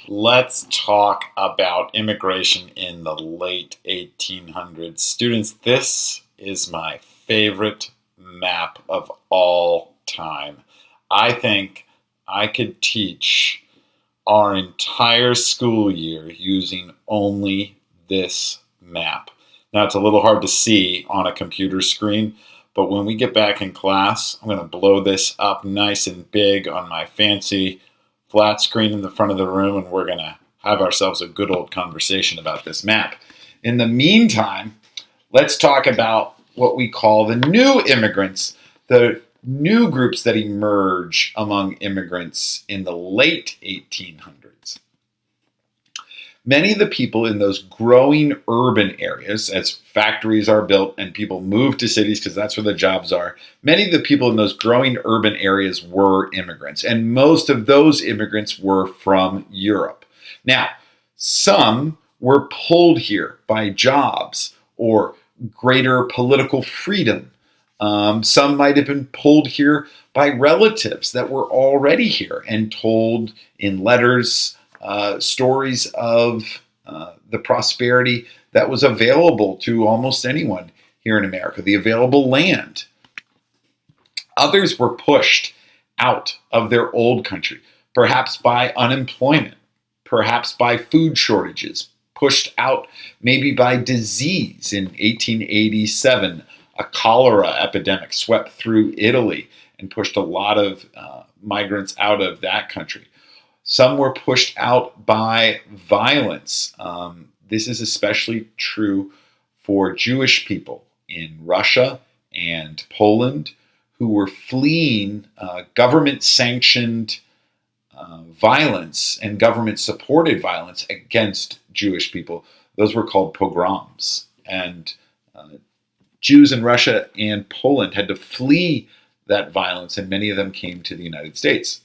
Let's talk about immigration in the late 1800s. Students, this is my favorite map of all time. I think I could teach our entire school year using only this map. Now, it's a little hard to see on a computer screen, but when we get back in class, I'm going to blow this up nice and big on my fancy flat screen in the front of the room, and we're going to have ourselves a good old conversation about this map. In the meantime, let's talk about what we call the new immigrants, the new groups that emerge among immigrants in the late 1800s. Many of the people in those growing urban areas, as factories are built and people move to cities because that's where the jobs are, many of the people in those growing urban areas were immigrants, and most of those immigrants were from Europe. Now, some were pulled here by jobs or greater political freedom. Some might have been pulled here by relatives that were already here and told in letters stories of the prosperity that was available to almost anyone here in America, the available land. Others were pushed out of their old country, perhaps by unemployment, perhaps by food shortages, pushed out maybe by disease. In 1887, a cholera epidemic swept through Italy and pushed a lot of migrants out of that country. Some were pushed out by violence. This is especially true for Jewish people in Russia and Poland who were fleeing government-sanctioned violence and government-supported violence against Jewish people. Those were called pogroms. And Jews in Russia and Poland had to flee that violence, and many of them came to the United States.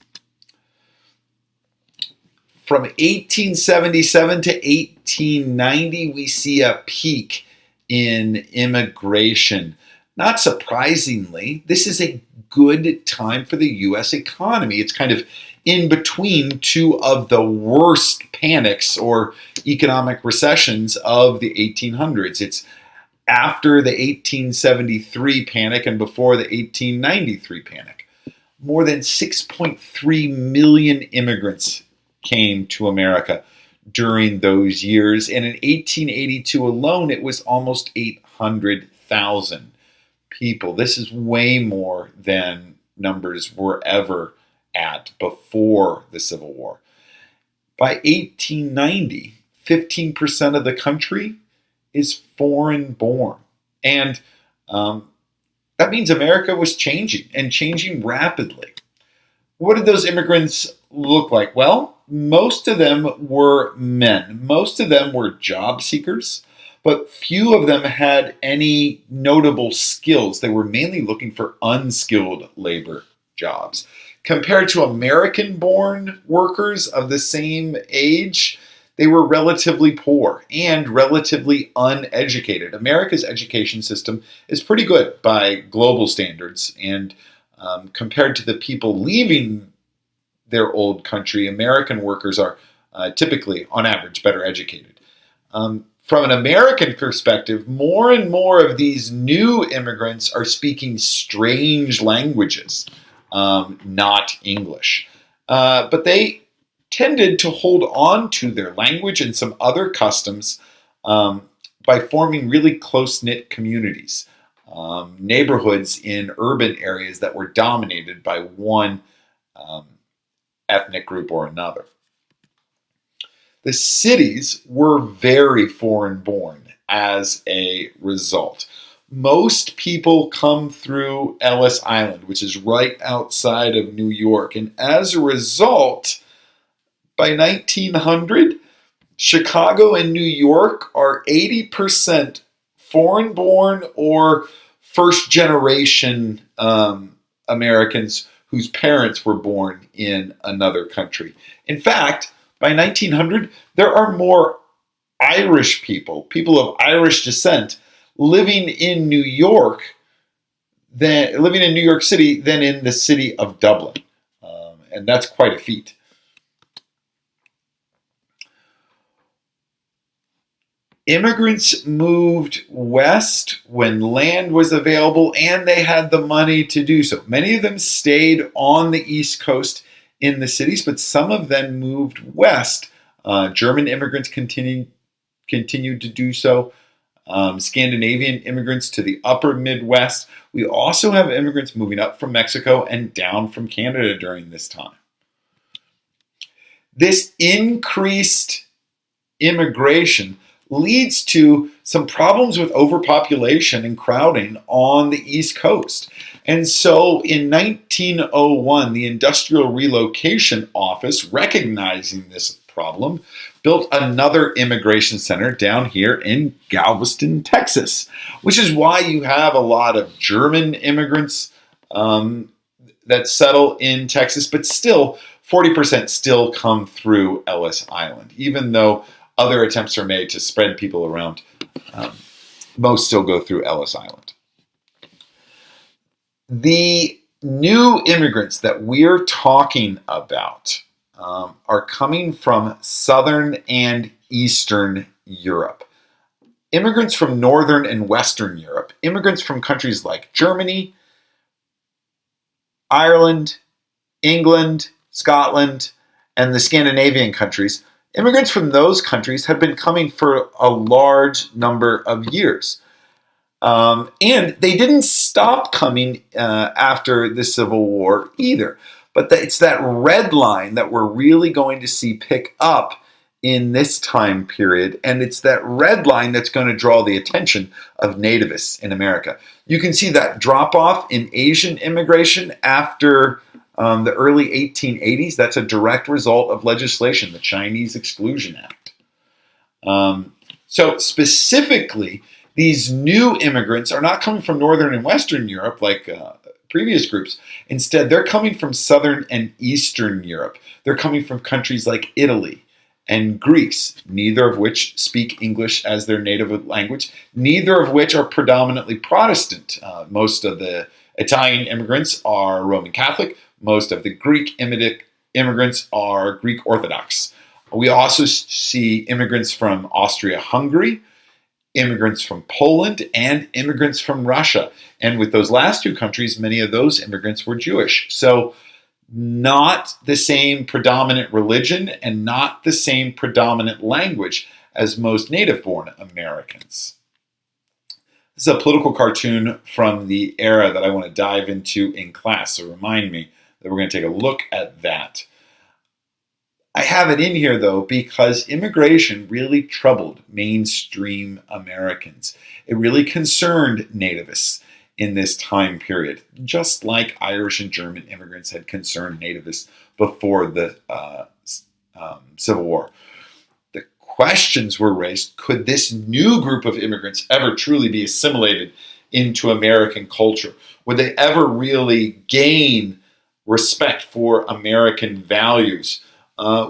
From 1877 to 1890, we see a peak in immigration. Not surprisingly, this is a good time for the U.S. economy. It's kind of in between two of the worst panics or economic recessions of the 1800s. It's after the 1873 panic and before the 1893 panic. More than 6.3 million immigrants came to America during those years. And in 1882 alone, it was almost 800,000 people. This is way more than numbers were ever at before the Civil War. By 1890, 15% of the country is foreign born. And that means America was changing and changing rapidly. What did those immigrants look like? Well, most of them were men. Most of them were job seekers, but few of them had any notable skills. They were mainly looking for unskilled labor jobs. Compared to American-born workers of the same age, they were relatively poor and relatively uneducated. America's education system is pretty good by global standards, and compared to the people leaving their old country, American workers are typically, on average, better educated. From an American perspective, more and more of these new immigrants are speaking strange languages, not English. But they tended to hold on to their language and some other customs by forming really close-knit communities, neighborhoods in urban areas that were dominated by one ethnic group or another. The cities were very foreign-born as a result. Most people come through Ellis Island, which is right outside of New York, and as a result, by 1900, Chicago and New York are 80% foreign-born or first-generation Americans whose parents were born in another country. In fact, by 1900, there are more Irish people of Irish descent, living in New York City than in the city of Dublin. And that's quite a feat. Immigrants moved west when land was available and they had the money to do so. Many of them stayed on the East Coast in the cities, but some of them moved west. German immigrants continued to do so. Scandinavian immigrants to the upper Midwest. We also have immigrants moving up from Mexico and down from Canada during this time. This increased immigration leads to some problems with overpopulation and crowding on the East Coast. And so in 1901, the Industrial Relocation Office, recognizing this problem, built another immigration center down here in Galveston, Texas, which is why you have a lot of German immigrants that settle in Texas, but still 40% still come through Ellis Island, even though other attempts are made to spread people around. Most still go through Ellis Island. The new immigrants that we're talking about are coming from Southern and Eastern Europe. Immigrants from Northern and Western Europe, immigrants from countries like Germany, Ireland, England, Scotland, and the Scandinavian countries. Immigrants from those countries have been coming for a large number of years. And they didn't stop coming after the Civil War either. But it's that red line that we're really going to see pick up in this time period. And it's that red line that's going to draw the attention of nativists in America. You can see that drop off in Asian immigration after the early 1880s. That's a direct result of legislation, the Chinese Exclusion Act. So specifically, these new immigrants are not coming from Northern and Western Europe like previous groups. Instead, they're coming from Southern and Eastern Europe. They're coming from countries like Italy and Greece, neither of which speak English as their native language, neither of which are predominantly Protestant. Most of the Italian immigrants are Roman Catholic. Most of the Greek immigrants are Greek Orthodox. We also see immigrants from Austria-Hungary, immigrants from Poland, and immigrants from Russia. And with those last two countries, many of those immigrants were Jewish. So not the same predominant religion and not the same predominant language as most native-born Americans. This is a political cartoon from the era that I want to dive into in class, so remind me that we're going to take a look at that. I have it in here, though, because immigration really troubled mainstream Americans. It really concerned nativists in this time period, just like Irish and German immigrants had concerned nativists before the Civil War. The questions were raised, could this new group of immigrants ever truly be assimilated into American culture? Would they ever really gain respect for American values?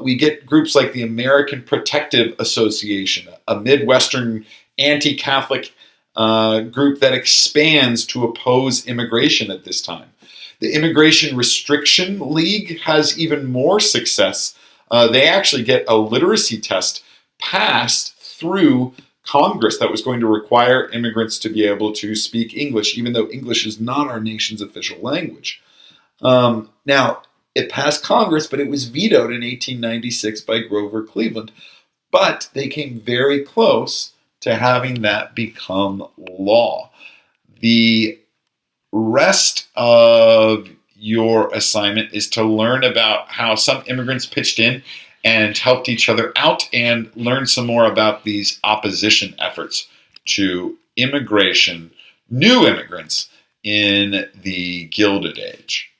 We get groups like the American Protective Association, a Midwestern anti-Catholic group that expands to oppose immigration at this time. The Immigration Restriction League has even more success. They actually get a literacy test passed through Congress that was going to require immigrants to be able to speak English, even though English is not our nation's official language. Now, it passed Congress, but it was vetoed in 1896 by Grover Cleveland. But they came very close to having that become law. The rest of your assignment is to learn about how some immigrants pitched in and helped each other out, and learn some more about these opposition efforts to immigration, new immigrants in the Gilded Age.